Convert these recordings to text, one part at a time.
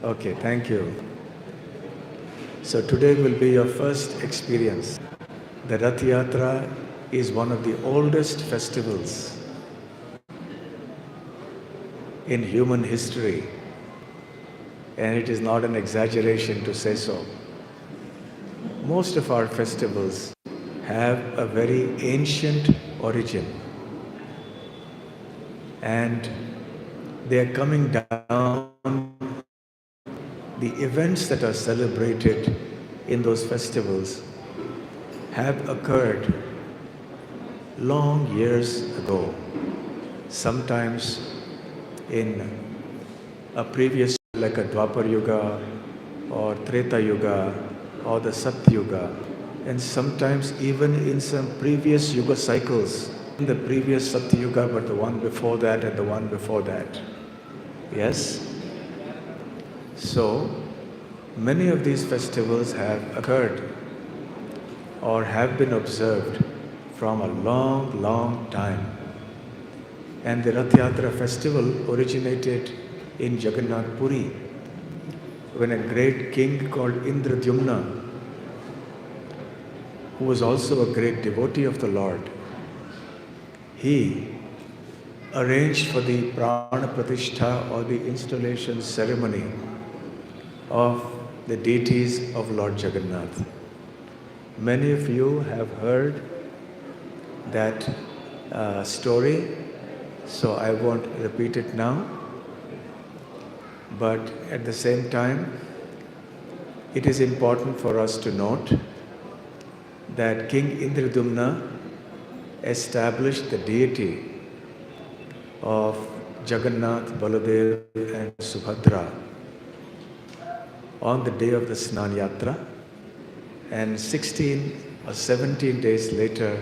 Okay, thank you. So today will be your first experience. The Rath Yatra is one of the oldest festivals in human history, and it is not an exaggeration to say so. Most of our festivals have a very ancient origin, and they are coming down. The events that are celebrated in those festivals have occurred long years ago, sometimes in a previous, like a Dwapar Yuga or Treta Yuga or the Satya Yuga, and sometimes even in some previous Yuga cycles, in the previous Satya Yuga, but the one before that and the one before that. Yes? So, many of these festivals have occurred or have been observed from a long, long time. And the Rath Yatra festival originated in Jagannath Puri, when a great king called Indradyumna, who was also a great devotee of the Lord, he arranged for the Prana Pratishtha or the installation ceremony of the deities of Lord Jagannath. Many of you have heard that story, so I won't repeat it now. But at the same time, it is important for us to note that King Indradyumna established the deity of Jagannath, Baladev and Subhadra on the day of the Snan Yatra, and 16 or 17 days later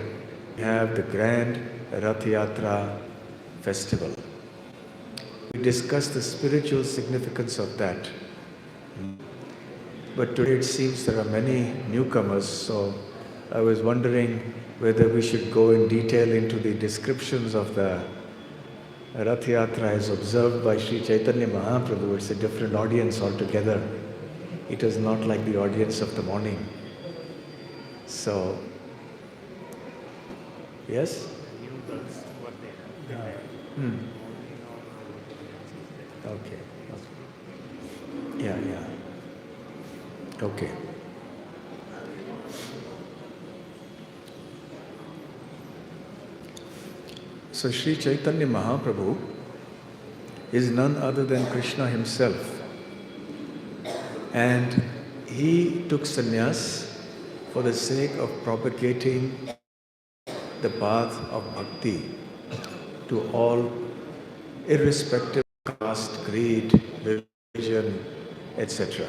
we have the grand Rath Yatra festival. We discussed the spiritual significance of that. But today it seems there are many newcomers, so I was wondering whether we should go in detail into the descriptions of the Rath Yatra as observed by Sri Chaitanya Mahaprabhu. It's a different audience altogether. It is not like the audience of the morning. So, yes? Okay. Yeah. Okay. So Sri Chaitanya Mahaprabhu is none other than Krishna himself. And he took sannyas for the sake of propagating the path of bhakti to all, irrespective of caste, creed, religion, etc.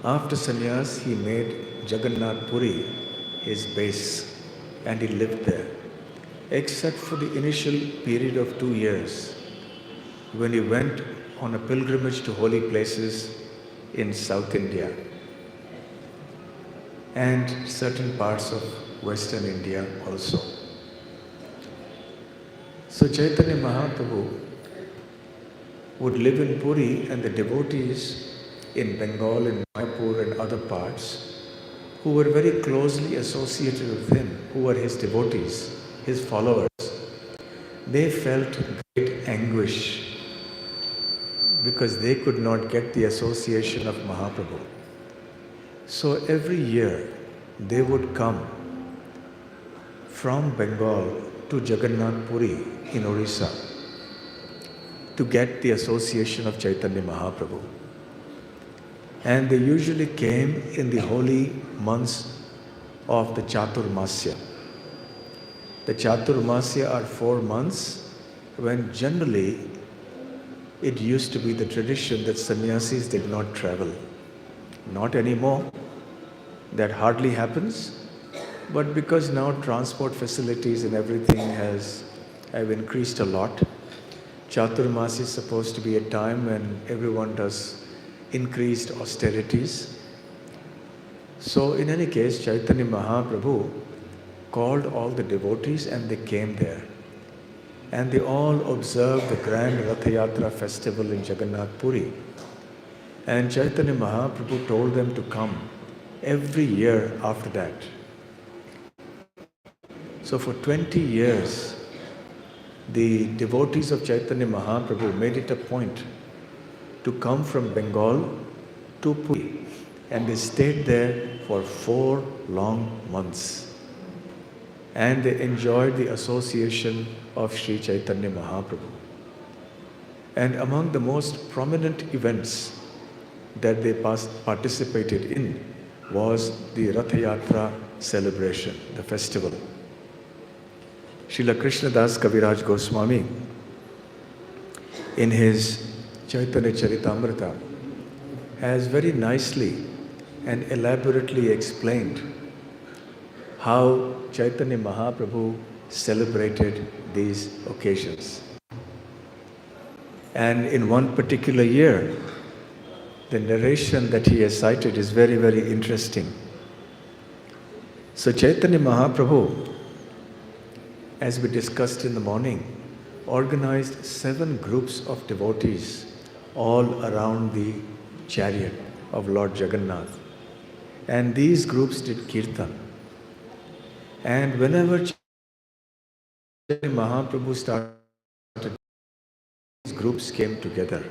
After sannyas, he made Jagannath Puri his base, and he lived there, except for the initial period of 2 years when he went on a pilgrimage to holy places in South India and certain parts of Western India also. So Chaitanya Mahaprabhu would live in Puri, and the devotees in Bengal, in Mayapur and other parts, who were very closely associated with him, who were his devotees, his followers, they felt great anguish because they could not get the association of Mahaprabhu. So every year they would come from Bengal to Jagannath Puri in Orissa to get the association of Chaitanya Mahaprabhu. And they usually came in the holy months of the Chaturmasya. The Chaturmasya are 4 months when generally it used to be the tradition that sannyasis did not travel. Not anymore. That hardly happens. But because now transport facilities and everything have increased a lot, Chaturmasya is supposed to be a time when everyone does increased austerities. So in any case, Chaitanya Mahaprabhu called all the devotees and they came there. And they all observed the grand Rath Yatra festival in Jagannath Puri. And Chaitanya Mahaprabhu told them to come every year after that. So for 20 years, the devotees of Chaitanya Mahaprabhu made it a point to come from Bengal to Puri, and they stayed there for 4 long months. And they enjoyed the association of Sri Chaitanya Mahaprabhu. And among the most prominent events that they participated in was the Rath Yatra celebration, the festival. Srila Krishnadas Kaviraj Goswami, in his Chaitanya Charitamrita, has very nicely and elaborately explained how Chaitanya Mahaprabhu celebrated these occasions. And in one particular year, the narration that he has cited is very, very interesting. So Chaitanya Mahaprabhu, as we discussed in the morning, organized 7 groups of devotees all around the chariot of Lord Jagannath. And these groups did kirtan. And whenever Chaitanya Mahaprabhu started, these groups came together.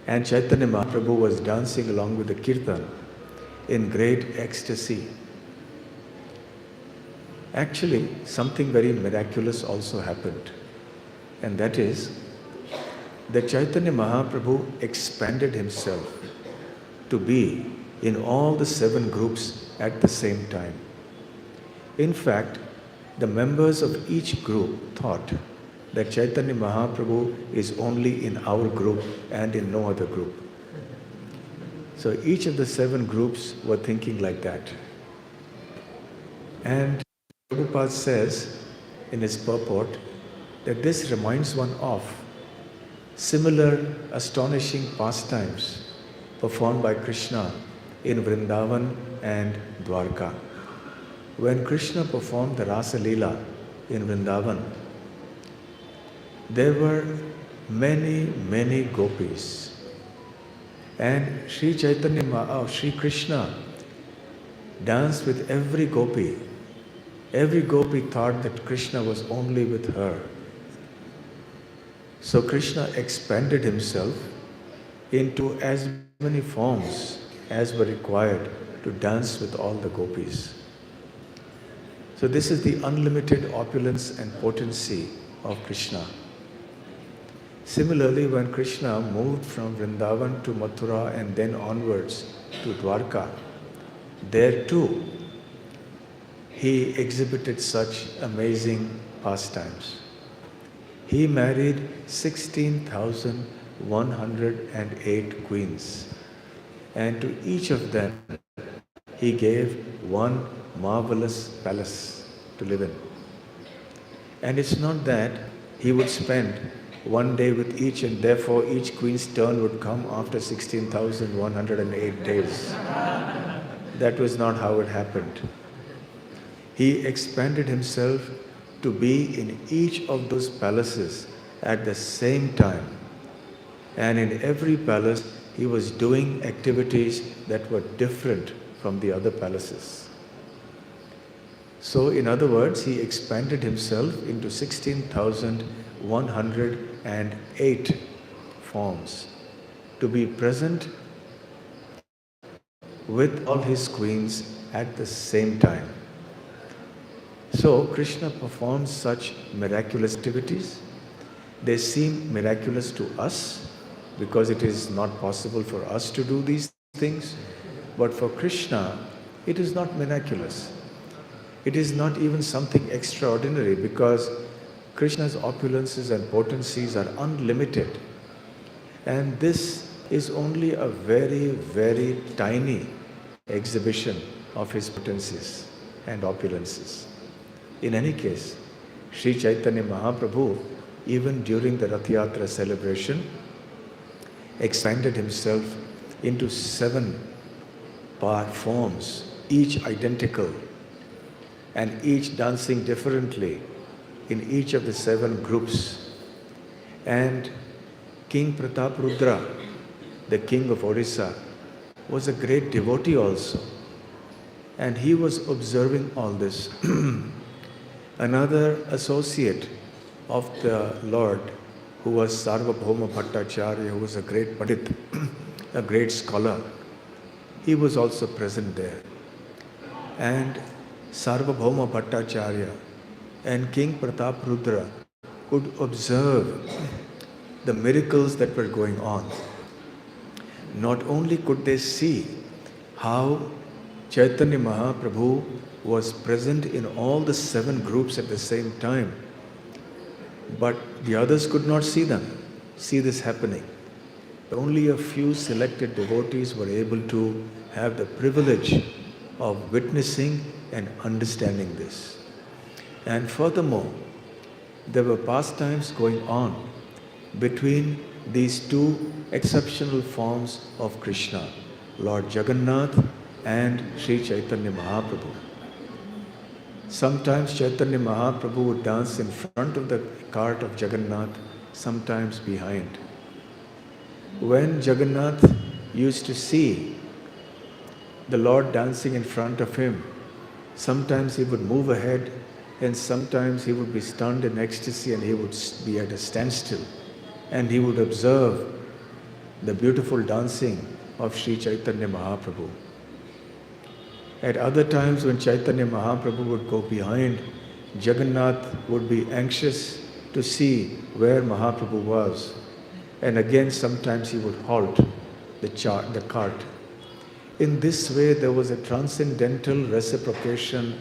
And Chaitanya Mahaprabhu was dancing along with the kirtan in great ecstasy. Actually, something very miraculous also happened. And that is that Chaitanya Mahaprabhu expanded himself to be in all the 7 groups at the same time. In fact, the members of each group thought that Chaitanya Mahaprabhu is only in our group and in no other group. So each of the 7 groups were thinking like that. And Prabhupada says in his purport that this reminds one of similar astonishing pastimes performed by Krishna in Vrindavan and Dwarka. When Krishna performed the Rasa Leela in Vrindavan, there were many, many gopis. And Sri Krishna danced with every gopi. Every gopi thought that Krishna was only with her. So Krishna expanded himself into as many forms as were required to dance with all the gopis. So this is the unlimited opulence and potency of Krishna. Similarly, when Krishna moved from Vrindavan to Mathura and then onwards to Dwarka, there too he exhibited such amazing pastimes. He married 16,108 queens, and to each of them he gave one marvelous palace to live in. And it's not that he would spend one day with each and therefore each queen's turn would come after 16,108 days. That was not how it happened. He expanded himself to be in each of those palaces at the same time. And in every palace, he was doing activities that were different from the other palaces. So, in other words, he expanded himself into 16,108 forms to be present with all his queens at the same time. So Krishna performs such miraculous activities. They seem miraculous to us because it is not possible for us to do these things. But for Krishna, it is not miraculous. It is not even something extraordinary because Krishna's opulences and potencies are unlimited. And this is only a very, very tiny exhibition of his potencies and opulences. In any case, Sri Chaitanya Mahaprabhu, even during the Rath Yatra celebration, expanded himself into 7 forms, each identical, and each dancing differently in each of the 7 groups. And King Prataprudra the king of Orissa, was a great devotee also. And he was observing all this. Another associate of the Lord, who was Sarvabhauma Bhattacharya, who was a great Pandit, a great scholar, he was also present there. And Sarvabhauma Bhattacharya and King Prataprudra could observe the miracles that were going on. Not only could they see how Chaitanya Mahaprabhu was present in all the 7 groups at the same time, but the others could not see this happening. Only a few selected devotees were able to have the privilege of witnessing and understanding this. And furthermore, there were pastimes going on between these 2 exceptional forms of Krishna, Lord Jagannath and Sri Chaitanya Mahaprabhu. Sometimes Chaitanya Mahaprabhu would dance in front of the cart of Jagannath, sometimes behind. When Jagannath used to see the Lord dancing in front of him, sometimes he would move ahead and sometimes he would be stunned in ecstasy and he would be at a standstill and he would observe the beautiful dancing of Sri Chaitanya Mahaprabhu. At other times when Chaitanya Mahaprabhu would go behind, Jagannath would be anxious to see where Mahaprabhu was. And again, sometimes he would halt the cart. In this way, there was a transcendental reciprocation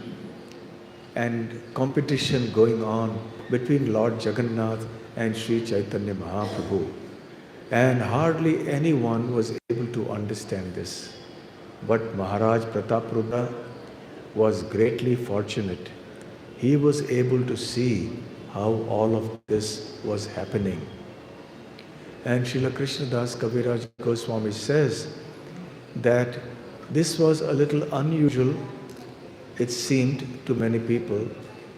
and competition going on between Lord Jagannath and Sri Chaitanya Mahaprabhu. And hardly anyone was able to understand this. But Maharaj Prataprudra was greatly fortunate. He was able to see how all of this was happening. And Srila Krishnadas Kaviraj Goswami says that this was a little unusual, it seemed to many people,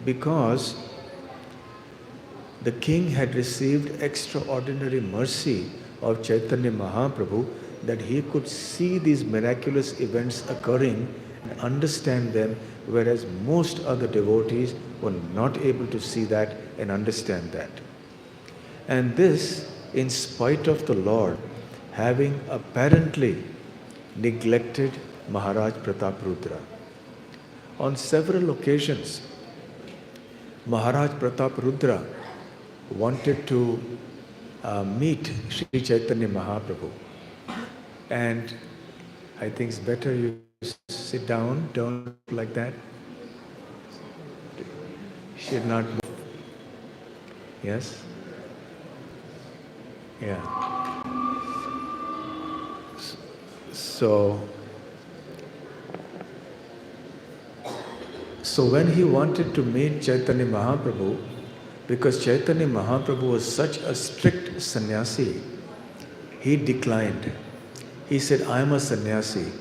because the king had received extraordinary mercy of Chaitanya Mahaprabhu, that he could see these miraculous events occurring and understand them, whereas most other devotees were not able to see that and understand that. And this, in spite of the Lord having apparently neglected Maharaj Prataprudra. On several occasions, Maharaj Prataprudra wanted to meet Sri Chaitanya Mahaprabhu. And I think it's better you sit down, don't like that. Should not move. Yes? Yeah. So when he wanted to meet Chaitanya Mahaprabhu, because Chaitanya Mahaprabhu was such a strict sannyasi, he declined. He said, I am a sannyasi.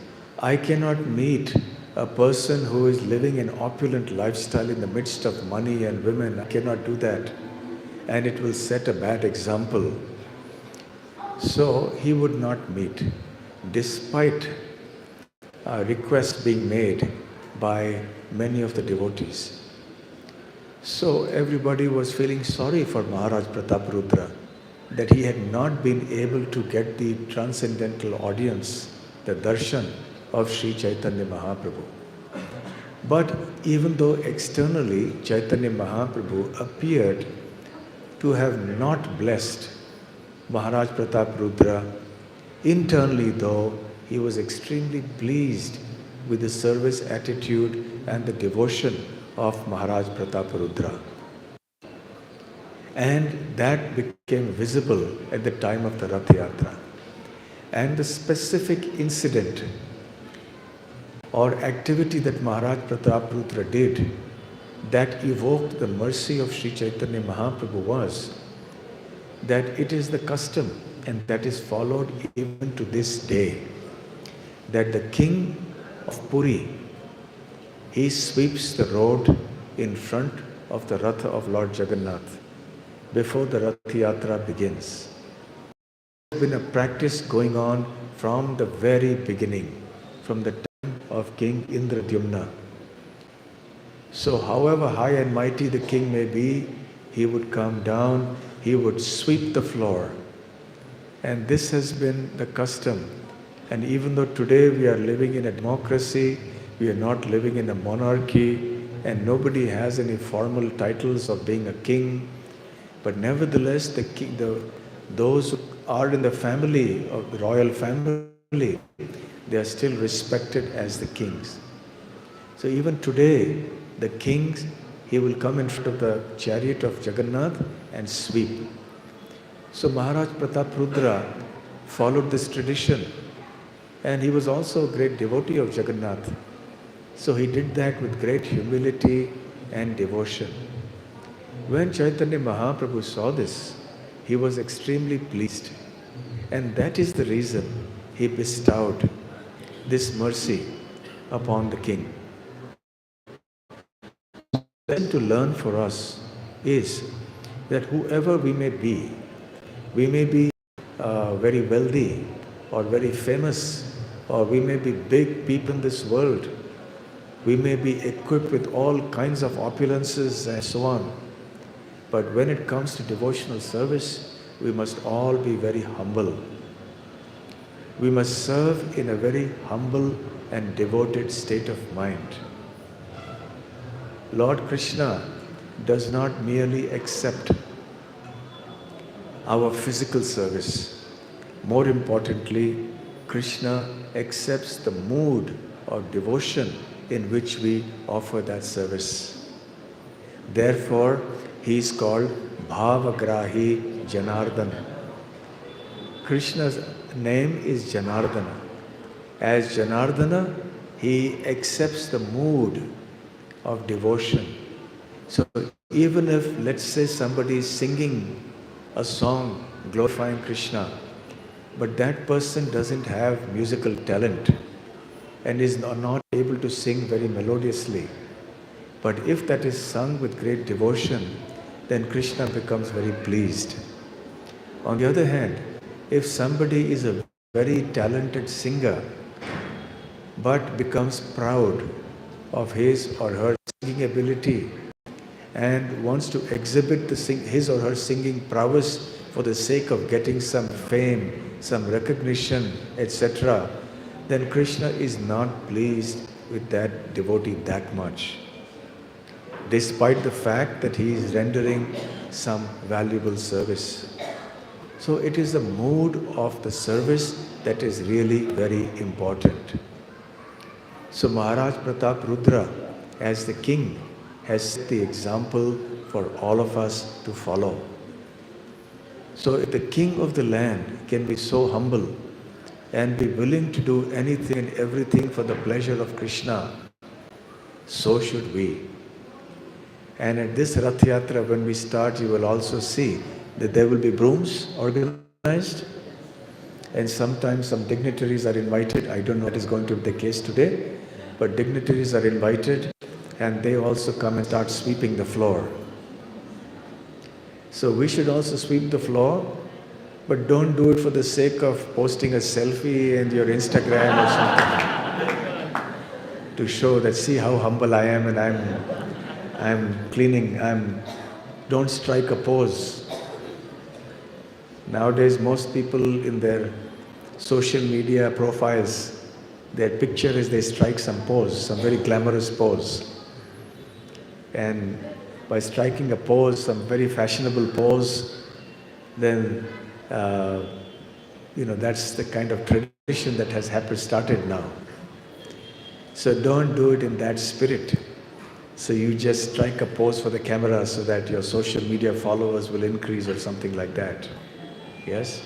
I cannot meet a person who is living an opulent lifestyle in the midst of money and women. I cannot do that. And it will set a bad example. So he would not meet, despite requests being made by many of the devotees. So everybody was feeling sorry for Maharaj Prataprudra, that he had not been able to get the transcendental audience, the darshan of Sri Chaitanya Mahaprabhu. But even though externally Chaitanya Mahaprabhu appeared to have not blessed Maharaj Prataprudra, internally though, he was extremely pleased with the service attitude and the devotion of Maharaj Prataprudra. And that became visible at the time of the Rath Yatra. And the specific incident or activity that Maharaj Prataprudra did that evoked the mercy of Sri Chaitanya Mahaprabhu was that it is the custom, and that is followed even to this day, that the king of Puri, he sweeps the road in front of the Rath of Lord Jagannath before the Rath Yatra begins. been a practice going on from the very beginning, from the time of King Indradyumna. So however high and mighty the king may be, he would come down, he would sweep the floor. And this has been the custom. And even though today we are living in a democracy, we are not living in a monarchy, and nobody has any formal titles of being a king, but nevertheless, those who are in the family, of the royal family, they are still respected as the kings. So even today, the king, he will come in front of the chariot of Jagannath and sweep. So Maharaj Pratap Rudra followed this tradition, and he was also a great devotee of Jagannath. So he did that with great humility and devotion. When Chaitanya Mahaprabhu saw this, he was extremely pleased. And that is the reason he bestowed this mercy upon the king. The lesson to learn for us is that whoever we may be very wealthy or very famous, or we may be big people in this world, we may be equipped with all kinds of opulences and so on. But when it comes to devotional service, we must all be very humble. We must serve in a very humble and devoted state of mind. Lord Krishna does not merely accept our physical service. More importantly, Krishna accepts the mood of devotion in which we offer that service. Therefore, he is called Bhavagrahi Janardana. Krishna's name is Janardana. As Janardana, he accepts the mood of devotion. So even if, let's say, somebody is singing a song glorifying Krishna, but that person doesn't have musical talent and is not able to sing very melodiously. But if that is sung with great devotion, then Krishna becomes very pleased. On the other hand, if somebody is a very talented singer, but becomes proud of his or her singing ability and wants to exhibit his or her singing prowess for the sake of getting some fame, some recognition, etc., then Krishna is not pleased with that devotee that much, despite the fact that he is rendering some valuable service. So it is the mood of the service that is really very important. So Maharaj Pratap Rudra, as the king, has set the example for all of us to follow. So if the king of the land can be so humble and be willing to do anything and everything for the pleasure of Krishna, so should we. And at this Rath Yatra, when we start, you will also see that there will be brooms organized, and sometimes some dignitaries are invited. I don't know what is going to be the case today, but dignitaries are invited, and they also come and start sweeping the floor. So we should also sweep the floor, but don't do it for the sake of posting a selfie in your Instagram or something to show that, see how humble I am and I'm cleaning, don't strike a pose. Nowadays, most people in their social media profiles, their picture is they strike some pose, some very glamorous pose. And by striking a pose, some very fashionable pose, then that's the kind of tradition that has started now. So don't do it in that spirit. So you just strike a pose for the camera so that your social media followers will increase or something like that. Yes?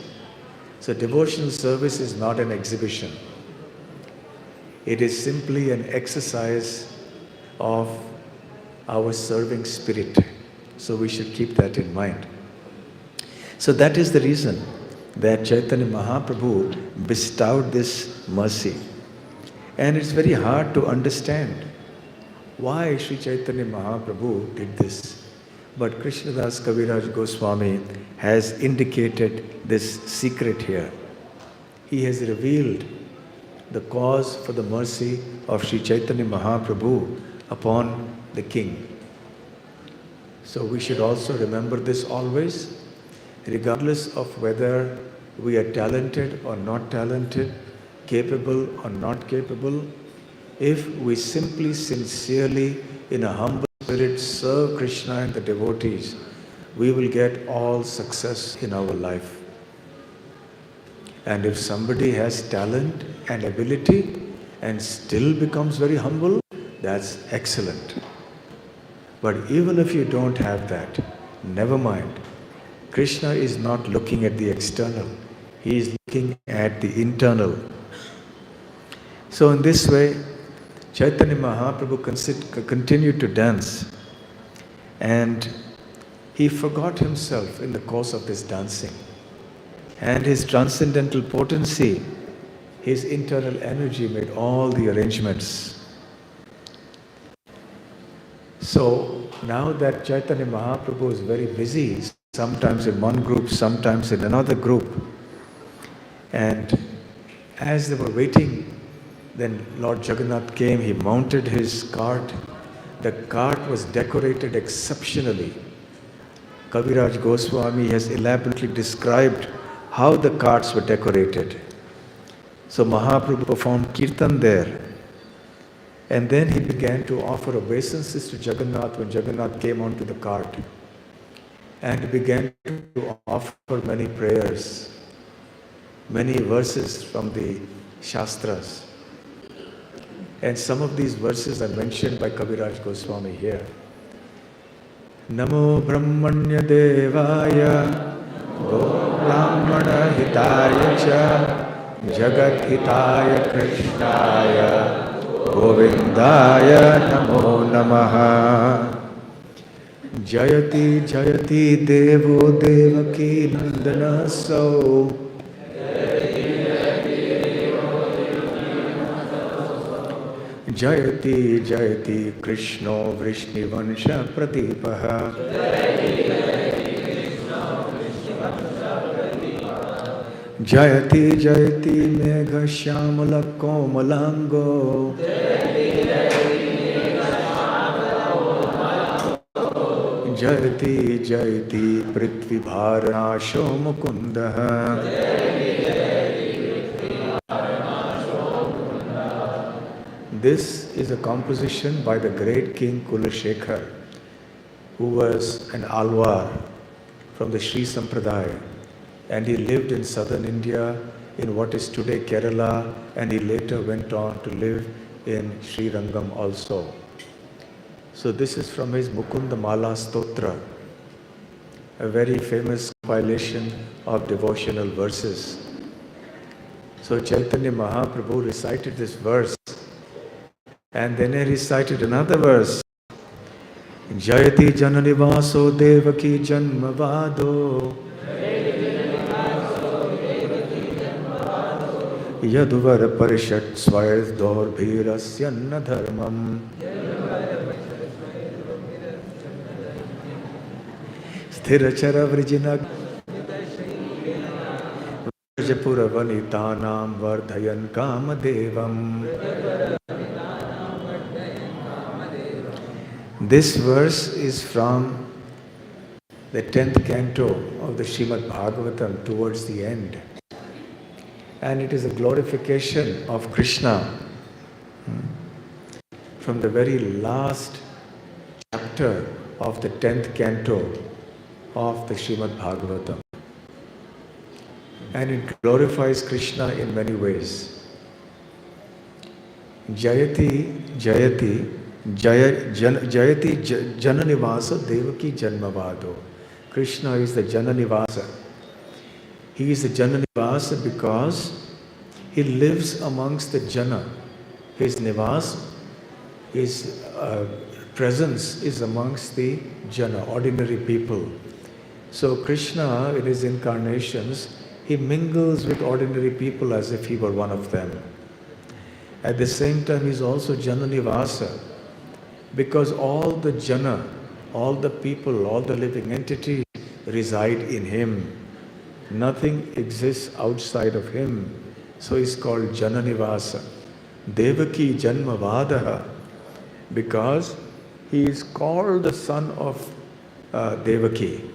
So devotional service is not an exhibition. It is simply an exercise of our serving spirit. So we should keep that in mind. So that is the reason that Chaitanya Mahaprabhu bestowed this mercy. And it's very hard to understand why Sri Chaitanya Mahaprabhu did this. But Krishnadas Kaviraj Goswami has indicated this secret here. He has revealed the cause for the mercy of Sri Chaitanya Mahaprabhu upon the king. So we should also remember this always, regardless of whether we are talented or not talented, capable or not capable. If we simply, sincerely, in a humble spirit serve Krishna and the devotees, we will get all success in our life. And if somebody has talent and ability and still becomes very humble, that's excellent. But even if you don't have that, never mind. Krishna is not looking at the external. He is looking at the internal. So in this way, Chaitanya Mahaprabhu continued to dance, and he forgot himself in the course of this dancing. And his transcendental potency, his internal energy made all the arrangements. So now that Chaitanya Mahaprabhu is very busy, sometimes in one group, sometimes in another group, and as they were waiting, then Lord Jagannath came, he mounted his cart. The cart was decorated exceptionally. Kaviraj Goswami has elaborately described how the carts were decorated. So Mahaprabhu performed kirtan there. And then he began to offer obeisances to Jagannath when Jagannath came onto the cart. And he began to offer many prayers, many verses from the Shastras. And some of these verses are mentioned by Kaviraj Goswami here. Namo Brahmanya Devaya Go Brahmana Hitaya Cha Jagat Hitaya Krishnaya Govindaya Namo Namaha Jayati Jayati Devo Devaki Nandana So Jayati Jayati Krishna Vrishnivansha Pradipaha Jayati Jayati Megha Shyamala Komalango Jayati Jayati Prithvi Bharanasho Mukundaha This is a composition by the great King Kulashekar, who was an Alwar from the Sri Sampradaya, and he lived in southern India in what is today Kerala, and he later went on to live in Sri Rangam also. So this is from his Mukunda Mala Stotra, a very famous compilation of devotional verses. So Chaitanya Mahaprabhu recited this verse, and then he recited another verse. Jayati Jananivaso Devaki Janmavado Yaduvar Parishat Swayador Bhirasyanna Dharmam Sthirachara Vrijina Vrajapura Vanitanam Vardhayan Kamadevam. This verse is from the 10th canto of the Srimad Bhagavatam towards the end. And it is a glorification of Krishna from the very last chapter of the 10th canto of the Srimad Bhagavatam. And it glorifies Krishna in many ways. Jayati, Jayati, Jayati Jananivasa Devaki Janmavado. Krishna is the Jananivasa. He is the Jananivasa because he lives amongst the Jana. His Nivas, his presence is amongst the Jana, ordinary people. So Krishna, in his incarnations, he mingles with ordinary people as if he were one of them. At the same time, he is also Jananivasa, because all the Jana, all the people, all the living entities reside in him. Nothing exists outside of him. So he's called Jananivasa. Devaki Janmavadaha, because he is called the son of Devaki.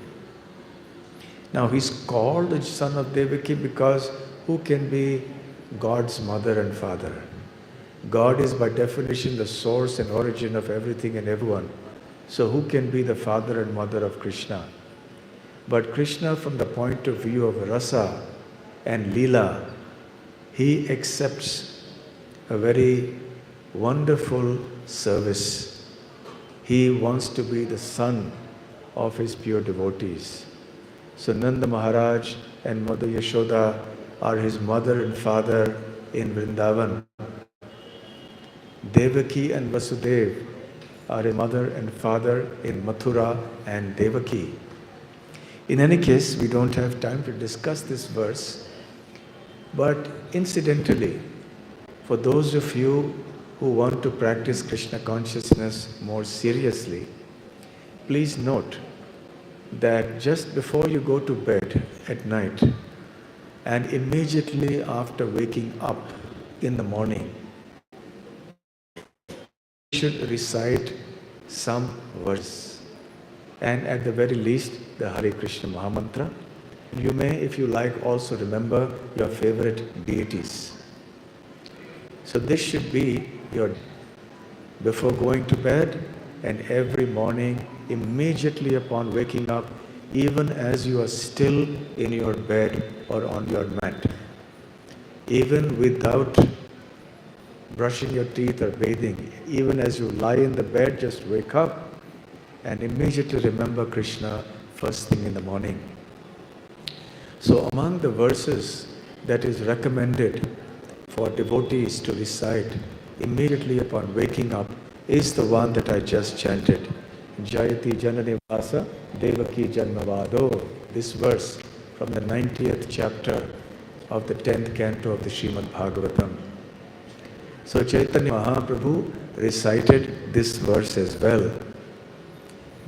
Now he's called the son of Devaki because who can be God's mother and father? God is by definition the source and origin of everything and everyone. So who can be the father and mother of Krishna? But Krishna, from the point of view of Rasa and Leela, he accepts a very wonderful service. He wants to be the son of his pure devotees. So Nanda Maharaj and Mother Yashoda are his mother and father in Vrindavan. Devaki and Vasudev are his mother and father in Mathura and Devaki. In any case, we don't have time to discuss this verse, but incidentally, for those of you who want to practice Krishna consciousness more seriously, please note that just before you go to bed at night and immediately after waking up in the morning, you should recite some verse, and at the very least the Hare Krishna Mahamantra. You may, if you like, also remember your favorite deities. So this should be your, before going to bed and every morning, immediately upon waking up, even as you are still in your bed or on your mat. Even without brushing your teeth or bathing, even as you lie in the bed, just wake up and immediately remember Krishna first thing in the morning. So among the verses that is recommended for devotees to recite immediately upon waking up is the one that I just chanted. Jayati Jananivasa Devaki Janmavado. This verse from the 90th chapter of the 10th canto of the Srimad Bhagavatam. So Chaitanya Mahaprabhu recited this verse as well.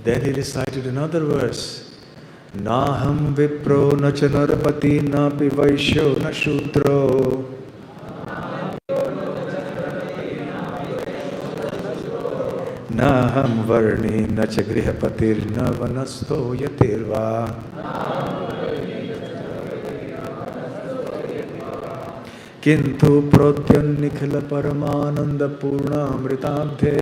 Then he recited another verse. Naham vipro na cha narpati na pi vaishyo na shudro. Naham varni na cha grihapatir na vanasto yatirva. Kintu prodyan nikhila paramananda purna amritabdhe.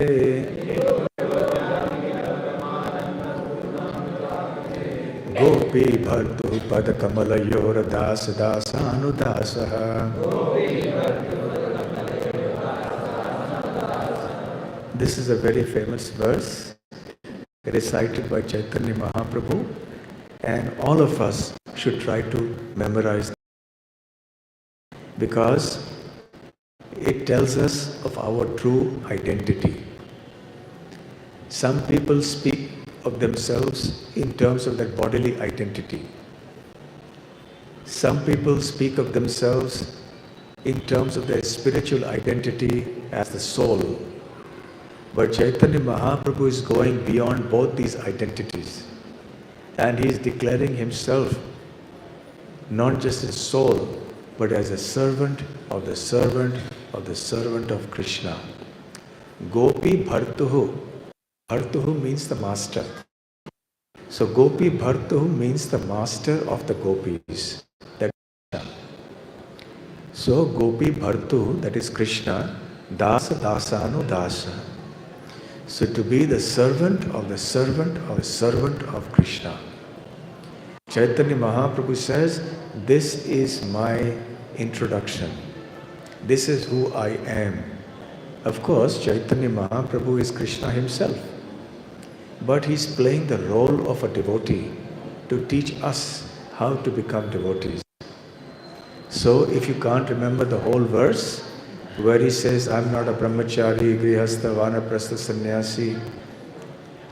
Gopi bhartu pada kamalayor das dasanudasaha. This is a very famous verse recited by Chaitanya Mahaprabhu, and all of us should try to memorize it because it tells us of our true identity. Some people speak of themselves in terms of their bodily identity. Some people speak of themselves in terms of their spiritual identity as the soul. But Chaitanya Mahaprabhu is going beyond both these identities, and he is declaring himself not just as soul, but as a servant of the servant of the servant of Krishna. Gopi Bhartuhu. Bhartuhu means the master. So Gopi Bhartuhu means the master of the gopis. So Gopi Bhartuhu, that is Krishna, Dasa Dasanu Dasa. So to be the servant of the servant of the servant of Krishna. Chaitanya Mahaprabhu says, this is my introduction. This is who I am. Of course, Chaitanya Mahaprabhu is Krishna himself. But he's playing the role of a devotee to teach us how to become devotees. So if you can't remember the whole verse, where he says, I'm not a brahmachari, grihastha, vanaprastha, sannyasi,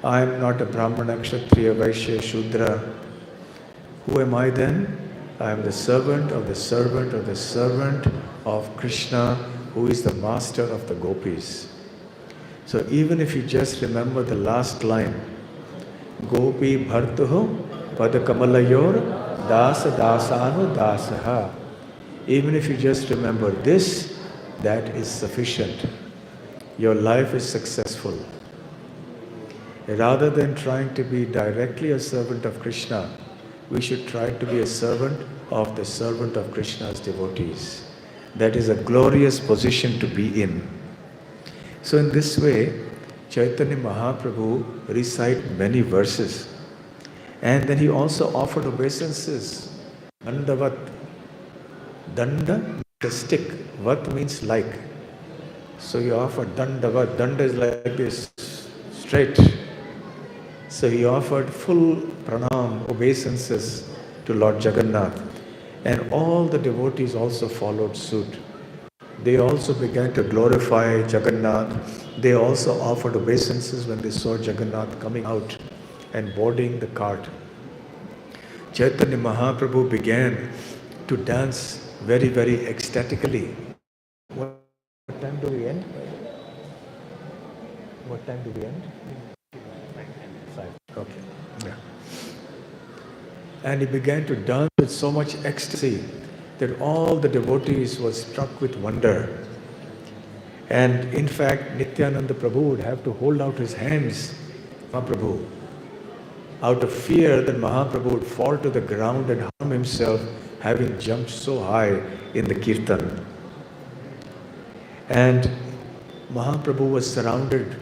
I'm not a brahmana, kshatriya, vaishya, shudra. Who am I then? I am the servant of the servant of the servant of Krishna, who is the master of the gopis. So even if you just remember the last line, Gopi Bhartuho Padakamalayor Dasa Dasanu Dasaha. Even if you just remember this, that is sufficient. Your life is successful. Rather than trying to be directly a servant of Krishna, we should try to be a servant of the servant of Krishna's devotees. That is a glorious position to be in. So in this way, Chaitanya Mahaprabhu recited many verses. And then he also offered obeisances. Dandavat. Danda means a stick. Vat means like. So he offered dandavat. Danda is like this, straight. So he offered full pranam, obeisances to Lord Jagannath. And all the devotees also followed suit. They also began to glorify Jagannath. They also offered obeisances when they saw Jagannath coming out and boarding the cart. Chaitanya Mahaprabhu began to dance very, very ecstatically. What time do we end? What time do we end? 5. Okay. Yeah. And he began to dance with so much ecstasy that all the devotees were struck with wonder. And in fact, Nityananda Prabhu would have to hold out his hands, Mahaprabhu, out of fear that Mahaprabhu would fall to the ground and harm himself, having jumped so high in the kirtan. And Mahaprabhu was surrounded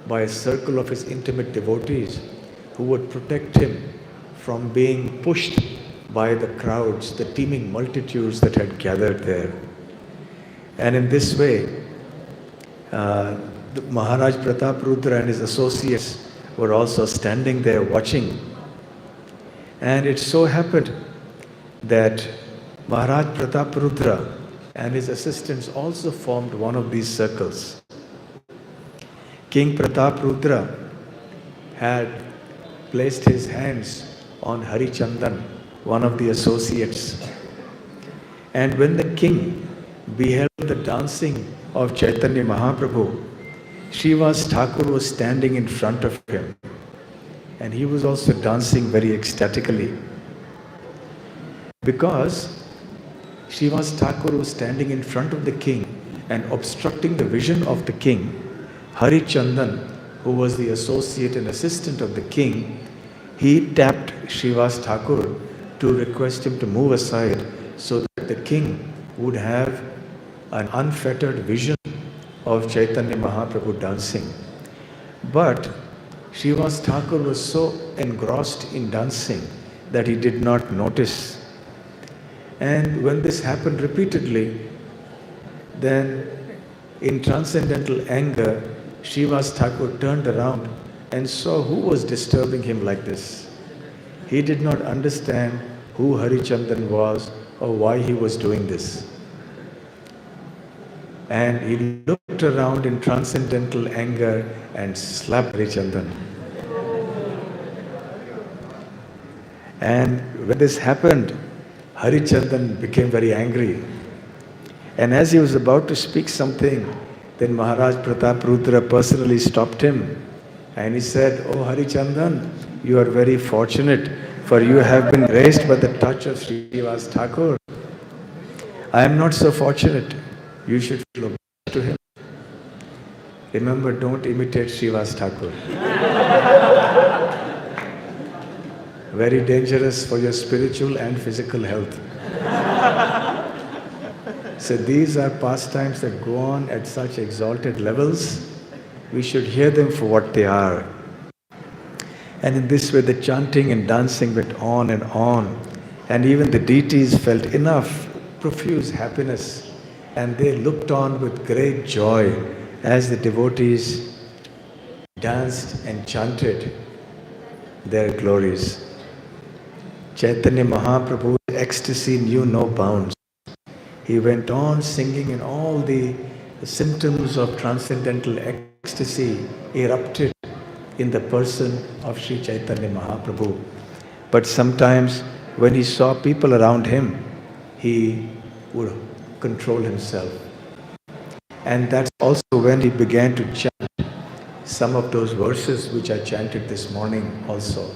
by a circle of his intimate devotees who would protect him from being pushed by the crowds, the teeming multitudes that had gathered there. And in this way, Maharaj Prataprudra and his associates were also standing there watching. And it so happened that Maharaj Prataprudra and his assistants also formed one of these circles. King Prataprudra had placed his hands on Harichandan, one of the associates. And when the king beheld the dancing of Chaitanya Mahaprabhu, Srivas Thakur was standing in front of him. And he was also dancing very ecstatically. Because Srivas Thakur was standing in front of the king and obstructing the vision of the king, Harichandan, who was the associate and assistant of the king, he tapped Srivas Thakur to request him to move aside so that the king would have an unfettered vision of Chaitanya Mahaprabhu dancing. But Srivas Thakur was so engrossed in dancing that he did not notice. And when this happened repeatedly, then in transcendental anger, Srivas Thakur turned around and saw who was disturbing him like this. He did not understand who Harichandan was or why he was doing this. And he looked around in transcendental anger and slapped Harichandan. And when this happened, Harichandan became very angry. And as he was about to speak something, then Maharaj Prataprudra personally stopped him. And he said, "Oh Harichandan, you are very fortunate, for you have been graced by the touch of Srivas Thakur. I am not so fortunate. You should feel obliged to him." Remember, don't imitate Srivas Thakur. Very dangerous for your spiritual and physical health. So these are pastimes that go on at such exalted levels. We should hear them for what they are. And in this way the chanting and dancing went on. And even the deities felt enough profuse happiness. And they looked on with great joy as the devotees danced and chanted their glories. Chaitanya Mahaprabhu's ecstasy knew no bounds. He went on singing, and all the symptoms of transcendental ecstasy erupted in the person of Sri Chaitanya Mahaprabhu. But sometimes when he saw people around him, he would control himself. And that's also when he began to chant some of those verses which I chanted this morning also,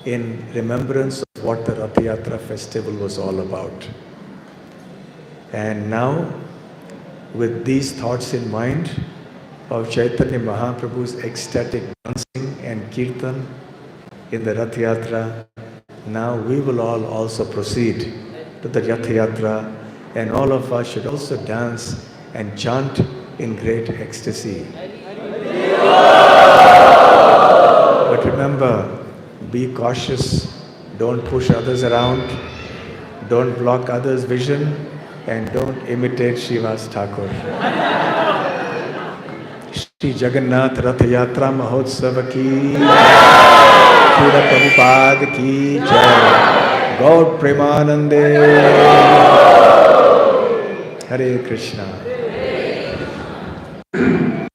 in remembrance of what the Rath Yatra festival was all about. And now, with these thoughts in mind of Chaitanya Mahaprabhu's ecstatic dancing and kirtan in the Rath Yatra, now we will all also proceed to the Rath Yatra, and all of us should also dance and chant in great ecstasy. But remember, be cautious, don't push others around, don't block others' vision, and don't imitate Srivas Thakur. Shri Jagannath Rath Yatra Mahotsav ki Srila Prabhupada ki Jai. Gaur Premanande. Hare Krishna.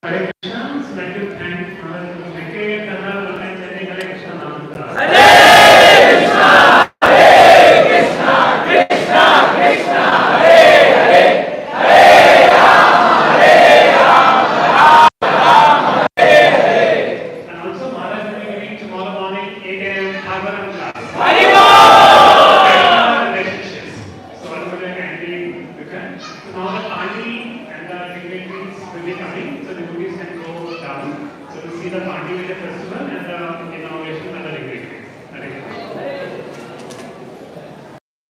Hare Krishna. So let you thank Maharaj for making Hare Krishna mantra. The party with the festival and the inauguration and the degree.